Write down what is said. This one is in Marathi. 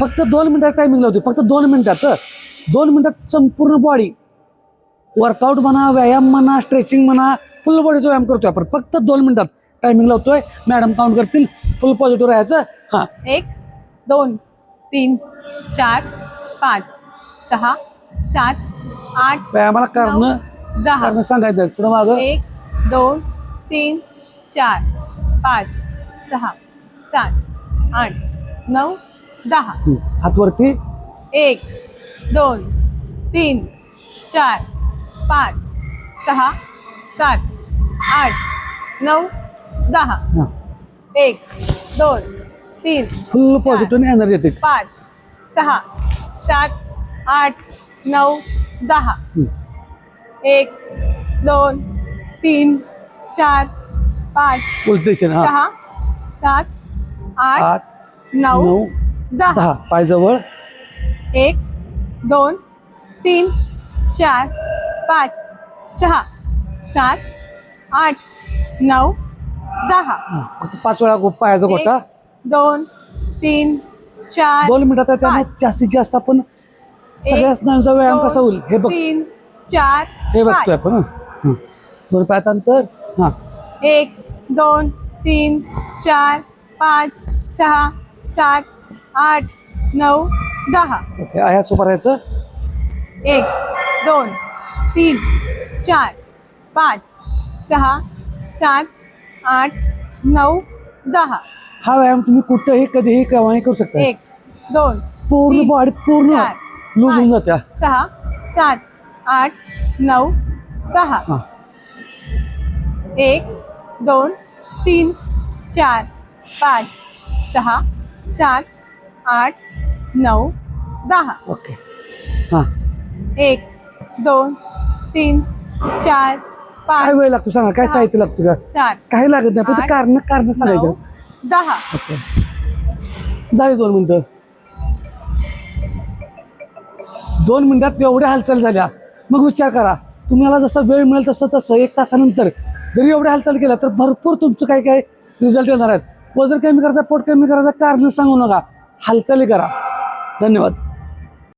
फक्त 2 मिनिटात टायमिंग लावते, फक्त 2 मिनिटाचं. 2 मिनिटात संपूर्ण बॉडी वर्कआउट म्हणा, व्यायाम म्हणा, स्ट्रेचिंग म्हणा, फुल बॉडीचा व्यायाम करतोय आपण. फक्त 2 मिनिटात टायमिंग लावतोय. मॅडम काउंट करतील. फुल पॉझिटिव्ह राहायचं. हां 1 2 3 4 5 6 7 8 व्यायामाला कारण 10 सांगायचं पुढं मागं. 1 2 3 4 5 6 7 8 9 10 हात वरती. 1 2 3 4 5 6 7 8 9 10 हां 1 2 3 फुल पॉझिटिव्ह आणि एनर्जेटिक. 5 6 7 8 9 10 1 2 3 4 5 पोझिशन. हां 6 7 8 8 9 9 10 10 पाय जवळ. 1 2 3 4 5 6 7 8 9 10 फक्त 5 वेळा पायाचा गोटा. 2 3 4 2 मिनिटात आहे त्यामुळे जास्तीत जास्त आपण सगळ्या स्नायूंचा व्यायाम कसा होईल हे बघ. 3 4 हे बघतोय आपण. 2 पायात अंतर. हां 1 2 3 4 5 6 7 8 9 10 ओके. आया सोबत राहायचं. 1 2 3 4 5 6 7 8 9 10 हा व्यायाम तुम्ही कुठेही कधीही केव्हाही करू शकता. 1 2 पूर्ण बॉडी पूर्ण चार, लूज होऊन जात्या. 6 7 8 9 10 हां 1 2 3 4 5 6 7 8 9 10 ओके. हां 1 2 3 4 काय 5 वेळ लागतो सांगा, काय साहित्य लागतं का? 7 काही लागत नाही, फक्त 8, कारण सांगायचं. 9 10 ओके झाली 2 मिनिटं. 2 मिनिटात एवढ्या हालचाल झाल्या. मग विचार करा तुम्हाला जसा वेळ मिळेल तसं तसं 1 तासानंतर जरी एवढ्या हालचाल केल्या तर भरपूर तुमचं काय काय रिझल्ट येणार आहेत. वजन कमी करायचं, पोट कमी करायचं, कारण सांगू नका, हालचाली करा. धन्यवाद.